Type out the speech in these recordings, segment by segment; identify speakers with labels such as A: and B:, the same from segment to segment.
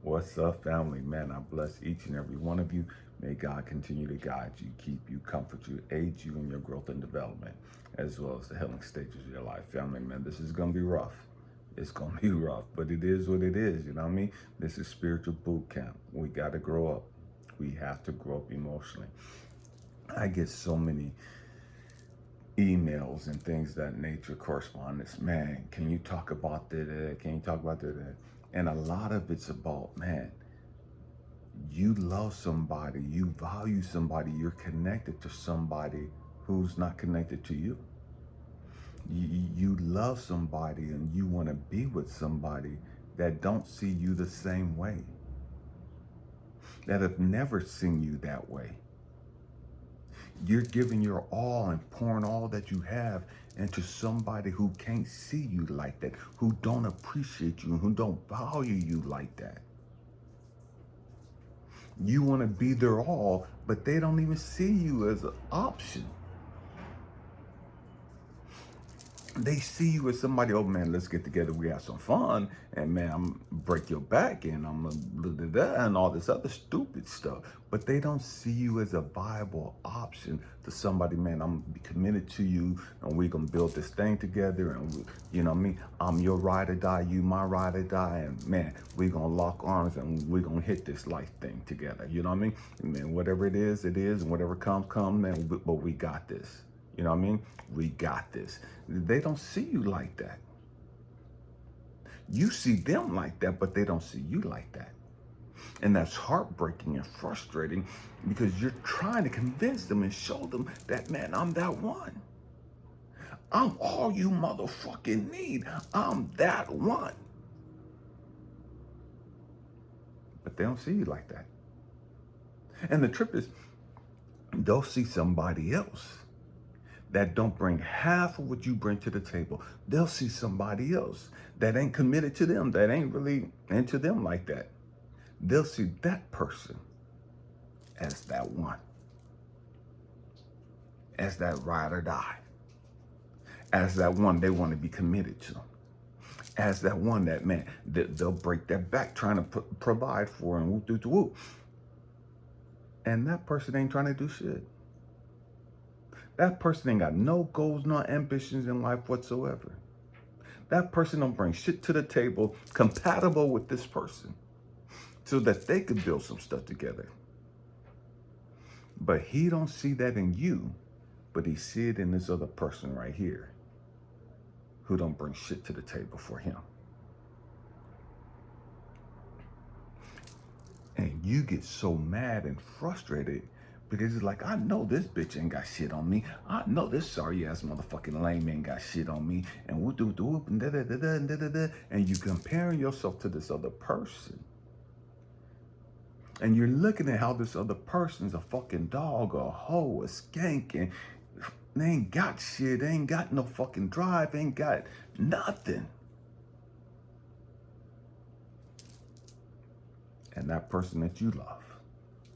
A: What's up, family? Man, I bless each and every one of you. May God continue to guide you, keep you, comfort you, aid you in your growth and development, as well as the healing stages of your life. Family, man, this is going to be rough. It's going to be rough, but it is what it is. You know what I mean? This is spiritual boot camp. We got to grow up. We have to grow up emotionally. I get so many emails and things of that nature, correspondence. Man, can you talk about that? Can you talk about that? And a lot of it's about, man, you love somebody, you value somebody, you're connected to somebody who's not connected to you. You love somebody and you want to be with somebody that don't see you the same way, that have never seen you that way. You're giving your all and pouring all that you have into somebody who can't see you like that, who don't appreciate you, who don't value you like that. You want to be their all, but they don't even see you as an option. They see you as somebody, oh man, let's get together, we have some fun, and man, I'm break your back, and I'm and all this other stupid stuff. But they don't see you as a viable option to somebody, man, I'm gonna be committed to you, and we're gonna build this thing together, and you know what I mean? I'm your ride or die, you my ride or die, and man, we're gonna lock arms and we're gonna hit this life thing together. You know what I mean? And man, whatever it is, and whatever comes, man, but we got this. You know what I mean? We got this. They don't see you like that. You see them like that, but they don't see you like that. And that's heartbreaking and frustrating because you're trying to convince them and show them that, man, I'm that one. I'm all you motherfucking need. I'm that one. But they don't see you like that. And the trip is, they'll see somebody else that don't bring half of what you bring to the table. They'll see somebody else that ain't committed to them, that ain't really into them like that. They'll see that person as that one, as that ride or die, as that one they want to be committed to, as that one that, man, they'll break their back trying to provide for and whoop, whoop, whoop. And that person ain't trying to do shit. That person ain't got no goals, no ambitions in life whatsoever. That person don't bring shit to the table compatible with this person so that they could build some stuff together. But he don't see that in you, but he see it in this other person right here who don't bring shit to the table for him. And you get so mad and frustrated because it's like, I know this bitch ain't got shit on me. I know this sorry ass motherfucking lame ain't got shit on me. And whoop doo doo and da da da da da da da. And you comparing yourself to this other person. And you're looking at how this other person's a fucking dog, a hoe, a skank, and they ain't got shit, they ain't got no fucking drive, ain't got nothing. And that person that you love,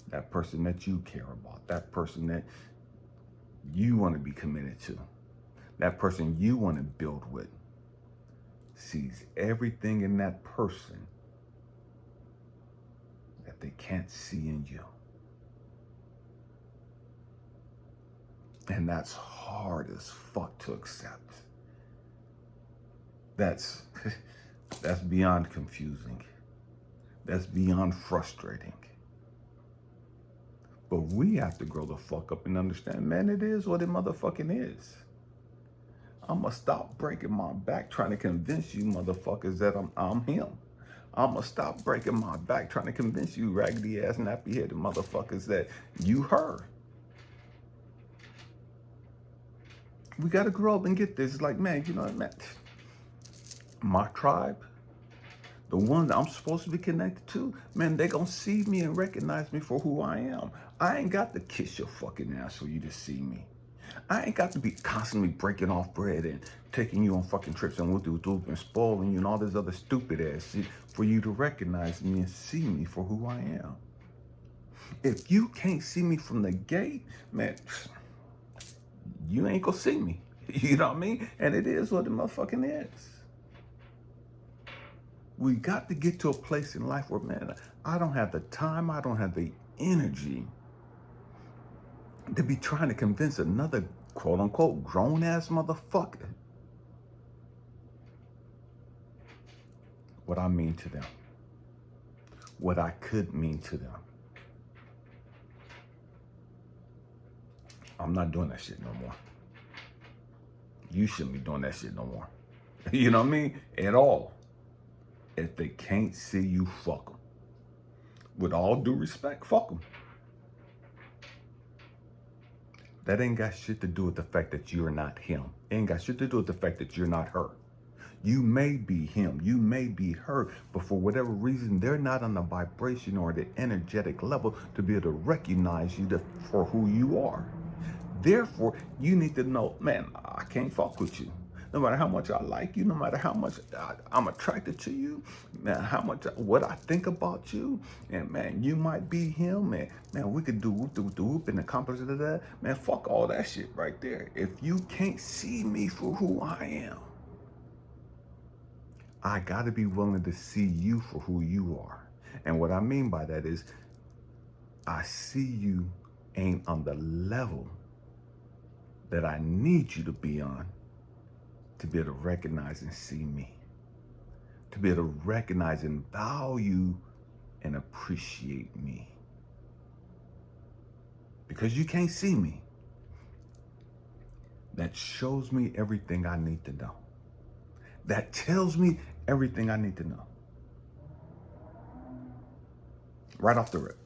A: that person that you care about, that person that you want to be committed to, that person you want to build with, sees everything in that person that they can't see in you. And that's hard as fuck to accept. That's beyond confusing. That's beyond frustrating. But we have to grow the fuck up and understand, man, it is what it motherfucking is. I'm gonna stop breaking my back trying to convince you motherfuckers that I'm him. I'm gonna stop breaking my back trying to convince you raggedy ass nappy headed motherfuckers that you her. We gotta grow up and get this. It's like, man, you know what, man? My tribe, the one that I'm supposed to be connected to, man, they gonna see me and recognize me for who I am. I ain't got to kiss your fucking ass for you to see me. I ain't got to be constantly breaking off bread and taking you on fucking trips and whoop and spoiling you and all this other stupid ass shit for you to recognize me and see me for who I am. If you can't see me from the gate, man, you ain't gonna see me. You know what I mean? And it is what it motherfucking is. We got to get to a place in life where, man, I don't have the time, I don't have the energy to be trying to convince another quote unquote grown ass motherfucker what I mean to them, what I could mean to them. I'm not doing that shit no more. You shouldn't be doing that shit no more. You know what I mean? At all. If they can't see you, fuck them. With all due respect, fuck them. That ain't got shit to do with the fact that you're not him. It ain't got shit to do with the fact that you're not her. You may be him, you may be her, but for whatever reason, they're not on the vibration or the energetic level to be able to recognize you for who you are. Therefore, you need to know, man, I can't fuck with you. No matter how much I like you, no matter how much I'm attracted to you, man, how much, what I think about you, and man, you might be him, and man, we could do whoop and accomplish that. Man, fuck all that shit right there. If you can't see me for who I am, I gotta be willing to see you for who you are. And what I mean by that is, I see you ain't on the level that I need you to be on to be able to recognize and see me, to be able to recognize and value and appreciate me. Because you can't see me, that shows me everything I need to know. That tells me everything I need to know. Right off the rip.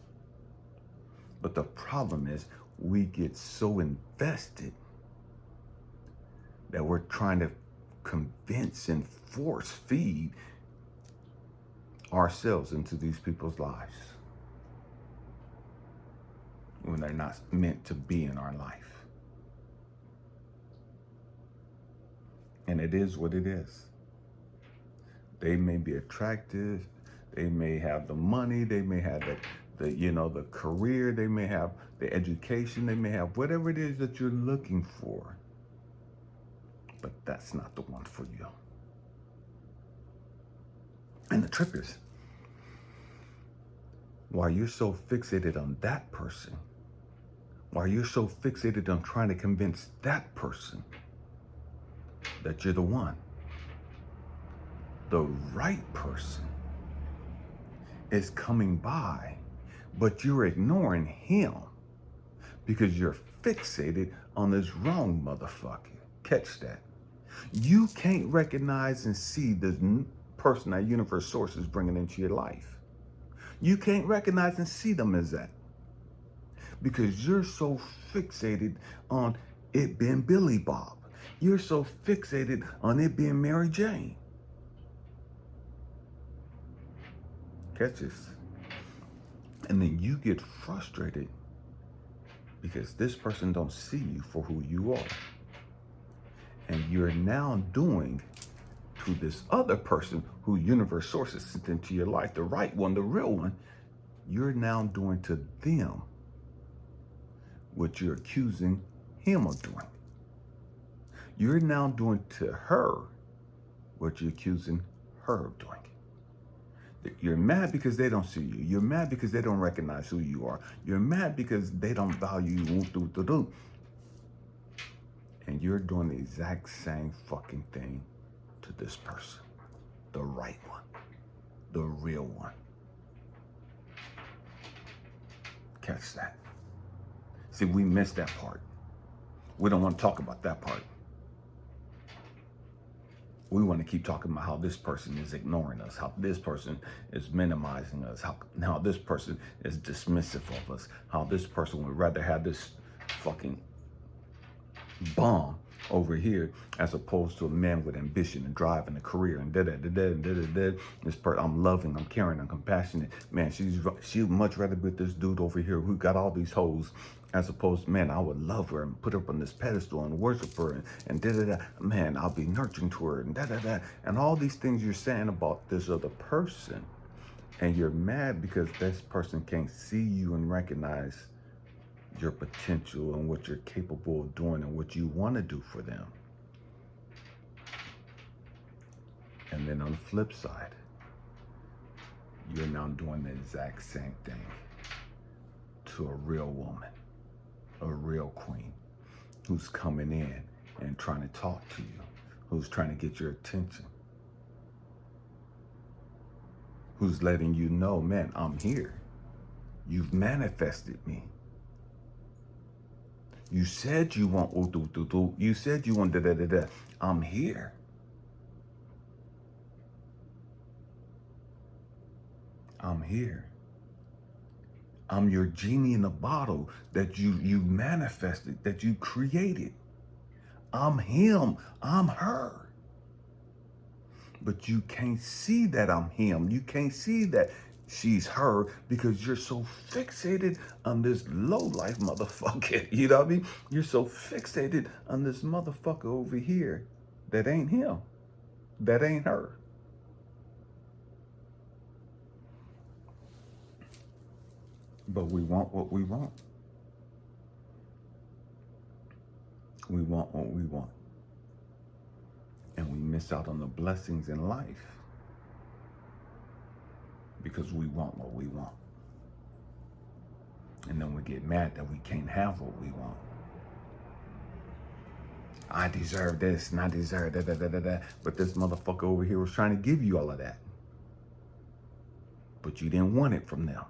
A: But the problem is, we get so invested that we're trying to convince and force feed ourselves into these people's lives when they're not meant to be in our life. And it is what it is. They may be attractive, they may have the money, they may have the career, they may have the education, they may have whatever it is that you're looking for. But that's not the one for you. And the trick is, while you're so fixated on that person, while you're so fixated on trying to convince that person that you're the one, the right person is coming by, but you're ignoring him because you're fixated on this wrong motherfucker. Catch that. You can't recognize and see the person that universe source is bringing into your life. You can't recognize and see them as that because you're so fixated on it being Billy Bob. You're so fixated on it being Mary Jane. Catch this. And then you get frustrated because this person don't see you for who you are. And you're now doing to this other person who universe sources sent into your life, the right one, the real one, you're now doing to them what you're accusing him of doing. You're now doing to her what you're accusing her of doing. You're mad because they don't see you. You're mad because they don't recognize who you are. You're mad because they don't value you. And you're doing the exact same fucking thing to this person. The right one. The real one. Catch that. See, we missed that part. We don't want to talk about that part. We want to keep talking about how this person is ignoring us, how this person is minimizing us, how this person is dismissive of us, how this person would rather have this fucking bum over here as opposed to a man with ambition and drive and a career and this person, I'm loving, I'm caring, I'm compassionate. Man, she'd much rather be with this dude over here who got all these hoes as opposed to, man, I would love her and put her up on this pedestal and worship her and man, I'll be nurturing to her and and all these things you're saying about this other person, and you're mad because this person can't see you and recognize your potential and what you're capable of doing and what you want to do for them. And then on the flip side, You're now doing the exact same thing to a real woman, a real queen, who's coming in and trying to talk to you, who's trying to get your attention, who's letting you know, man, I'm here. You've manifested me. You said you want you said you want da-da-da-da. I'm here. I'm here. I'm your genie in the bottle that you manifested, that you created. I'm him. I'm her. But you can't see that I'm him. You can't see that she's her because you're so fixated on this low-life motherfucker. You know what I mean? You're so fixated on this motherfucker over here that ain't him. That ain't her. But we want what we want. We want what we want. And we miss out on the blessings in life because we want what we want. And then we get mad that we can't have what we want. I deserve this and I deserve that. But this motherfucker over here was trying to give you all of that. But you didn't want it from them.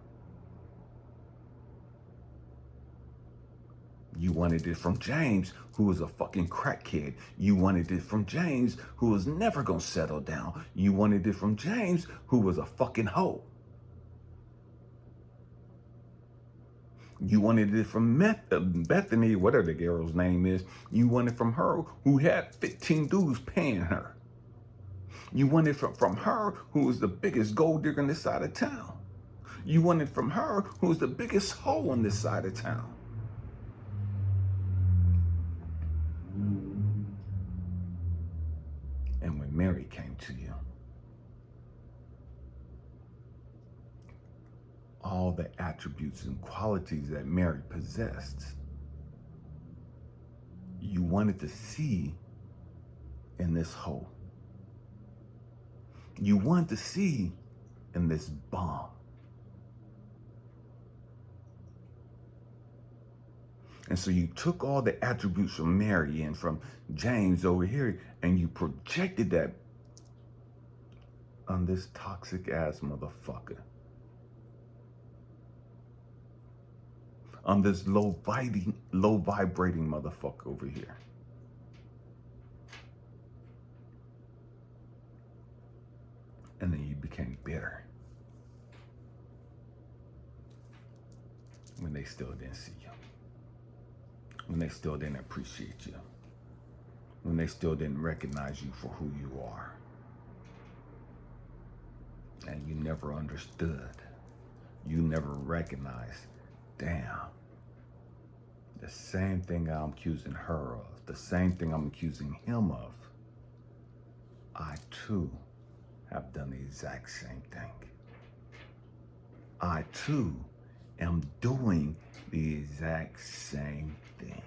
A: You wanted it from James, who was a fucking crackhead. You wanted it from James, who was never gonna settle down. You wanted it from James, who was a fucking hoe. You wanted it from Bethany, whatever the girl's name is. You wanted from her, who had 15 dudes paying her. You wanted from her, who was the biggest gold digger on this side of town. You wanted from her, who was the biggest hoe on this side of town. And when Mary came to you, all the attributes and qualities that Mary possessed, you wanted to see in this hoe. You wanted to see in this bomb. And so you took all the attributes from Mary and from James over here, and you projected that on this toxic ass motherfucker. On this low vibrating motherfucker over here. And then you became bitter when they still didn't see you. When they still didn't appreciate you. When they still didn't recognize you for who you are. And you never understood. You never recognized, damn, the same thing I'm accusing her of, the same thing I'm accusing him of, I too have done the exact same thing. I too am doing the exact same thing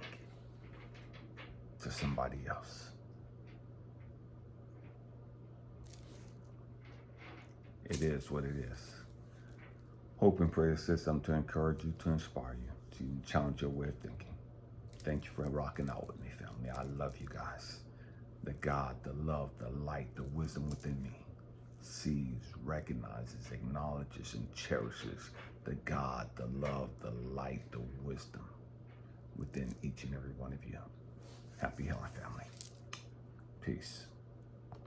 A: to somebody else. It is what it is. Hope and pray this is something to encourage you, to inspire you, to challenge your way of thinking. Thank you for rocking out with me, family. I love you guys. The God, the love, the light, the wisdom within me sees, recognizes, acknowledges, and cherishes the God, the love, the light, the wisdom within each and every one of you. Happy healing, family. Peace.